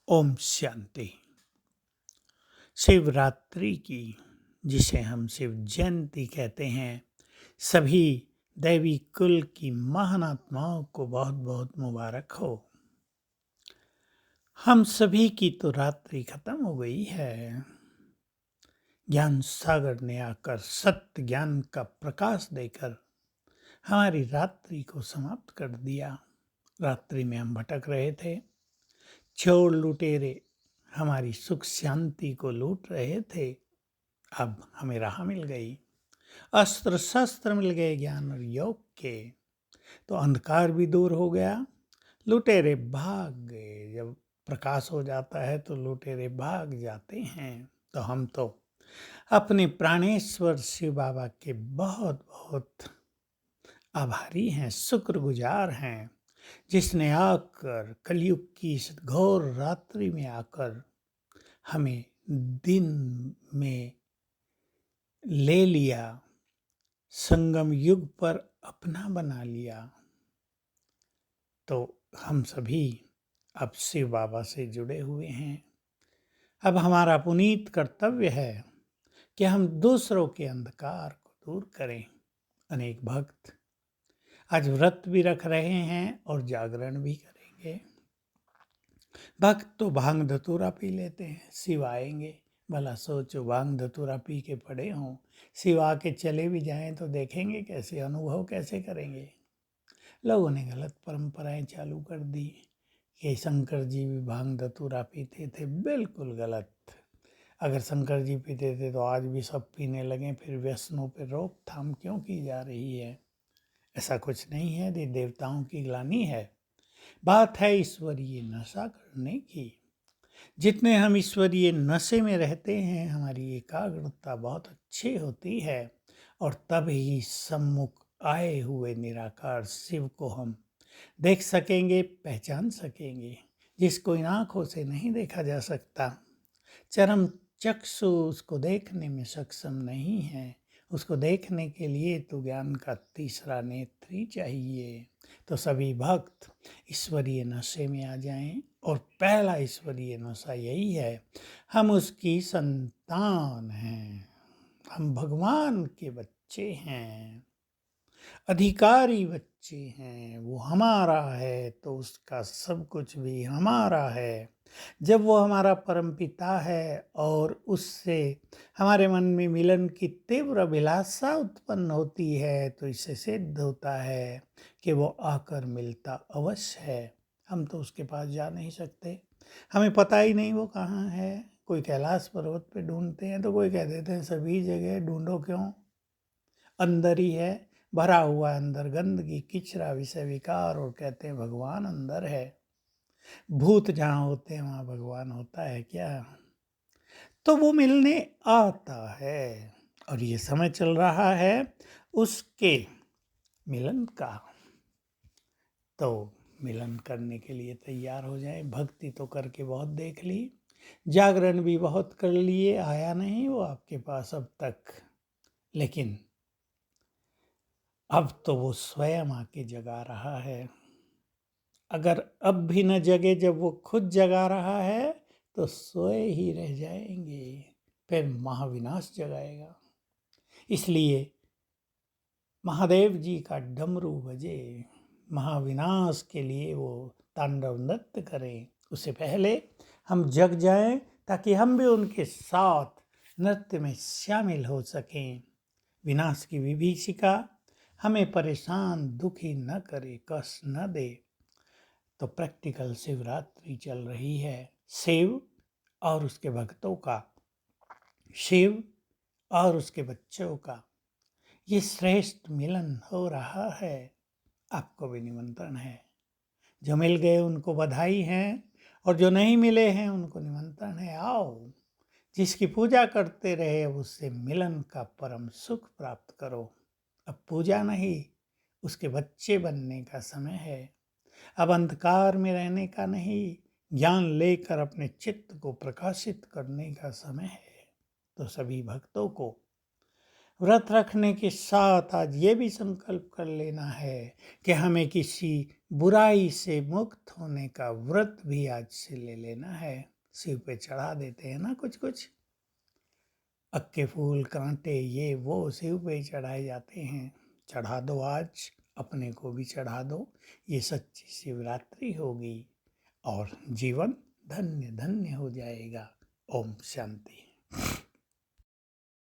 ओम शांति। शिवरात्रि की, जिसे हम शिव जयंती कहते हैं, सभी दैवी कुल की महान आत्माओं को बहुत बहुत मुबारक हो। हम सभी की तो रात्रि खत्म हो गई है। ज्ञान सागर ने आकर सत्य ज्ञान का प्रकाश देकर हमारी रात्रि को समाप्त कर दिया। रात्रि में हम भटक रहे थे। चोर लुटेरे हमारी सुख शांति को लूट रहे थे। अब हमें राह मिल गई, अस्त्र शस्त्र मिल गए ज्ञान और योग के, तो अंधकार भी दूर हो गया। लुटेरे भाग गए। जब प्रकाश हो जाता है तो लुटेरे भाग जाते हैं। तो हम तो अपने प्राणेश्वर शिव बाबा के बहुत बहुत आभारी हैं, शुक्रगुजार हैं, जिसने आकर कलयुग की इस घोर रात्रि में आकर हमें दिन में ले लिया, संगम युग पर अपना बना लिया। तो हम सभी अब शिव बाबा से जुड़े हुए हैं। अब हमारा पुनीत कर्तव्य है कि हम दूसरों के अंधकार को दूर करें। अनेक भक्त आज व्रत भी रख रहे हैं और जागरण भी करेंगे। भक्त तो भांग धतूरा पी लेते हैं, शिव आएंगे। भला सोचो, भांग धतूरा पी के पड़े हों, शिव आके चले भी जाएं तो देखेंगे कैसे, अनुभव कैसे करेंगे। लोगों ने गलत परंपराएं चालू कर दी कि शंकर जी भी भांग धतूरा पीते थे। बिल्कुल गलत। अगर शंकर जी पीते थे तो आज भी सब पीने लगे, फिर व्यसनों पर रोकथाम क्यों की जा रही है? ऐसा कुछ नहीं है, ये देवताओं की ग्लानि है। बात है ईश्वरीय नशा करने की। जितने हम ईश्वरीय नशे में रहते हैं, हमारी एकाग्रता बहुत अच्छी होती है और तब ही सम्मुख आए हुए निराकार शिव को हम देख सकेंगे, पहचान सकेंगे, जिसको इन आँखों से नहीं देखा जा सकता। चरम चक्षु उसको देखने में सक्षम नहीं है। उसको देखने के लिए तो ज्ञान का तीसरा नेत्र ही चाहिए। तो सभी भक्त ईश्वरीय नशे में आ जाएं, और पहला ईश्वरीय नशा यही है, हम उसकी संतान हैं, हम भगवान के बच्चे हैं, अधिकारी बच्चे हैं। वो हमारा है तो उसका सब कुछ भी हमारा है। जब वो हमारा परमपिता है और उससे हमारे मन में मिलन की तीव्र अभिलाषा उत्पन्न होती है, तो इससे सिद्ध होता है कि वो आकर मिलता अवश्य है। हम तो उसके पास जा नहीं सकते, हमें पता ही नहीं वो कहाँ है। कोई कैलाश पर्वत पे ढूंढते हैं तो कोई कह देते हैं सभी जगह ढूंढो क्यों, अंदर ही है, भरा हुआ अंदर गंदगी किचरा विषय विकार, और कहते हैं भगवान अंदर है। भूत जहाँ होते हैं वहाँ भगवान होता है क्या? तो वो मिलने आता है और ये समय चल रहा है उसके मिलन का। तो मिलन करने के लिए तैयार हो जाए। भक्ति तो करके बहुत देख ली, जागरण भी बहुत कर लिए, आया नहीं वो आपके पास अब तक। लेकिन अब तो वो स्वयं आके जगा रहा है। अगर अब भी न जगे, जब वो खुद जगा रहा है तो सोए ही रह जाएंगे, फिर महाविनाश जगाएगा। इसलिए महादेव जी का डमरू बजे, महाविनाश के लिए वो तांडव नृत्य करें। उससे पहले हम जग जाएं ताकि हम भी उनके साथ नृत्य में शामिल हो सकें। विनाश की विभीषिका हमें परेशान दुखी न करे, कष्ट न दे। तो प्रैक्टिकल शिवरात्रि चल रही है। शिव और उसके भक्तों का, शिव और उसके बच्चों का ये श्रेष्ठ मिलन हो रहा है। आपको भी निमंत्रण है। जो मिल गए उनको बधाई है, और जो नहीं मिले हैं उनको निमंत्रण है, आओ। जिसकी पूजा करते रहे अब उससे मिलन का परम सुख प्राप्त करो। अब पूजा नहीं, उसके बच्चे बनने का समय है। अब अंधकार में रहने का नहीं, ज्ञान लेकर अपने चित्त को प्रकाशित करने का समय है। तो सभी भक्तों को व्रत रखने के साथ आज ये भी संकल्प कर लेना है कि हमें किसी बुराई से मुक्त होने का व्रत भी आज से ले लेना है। शिव पे चढ़ा देते हैं ना कुछ कुछ, अक्के फूल कांटे ये वो शिव पे चढ़ाए जाते हैं। चढ़ा दो आज, अपने को भी चढ़ा दो। ये सच्ची शिवरात्रि होगी और जीवन धन्य धन्य हो जाएगा। ओम शांति।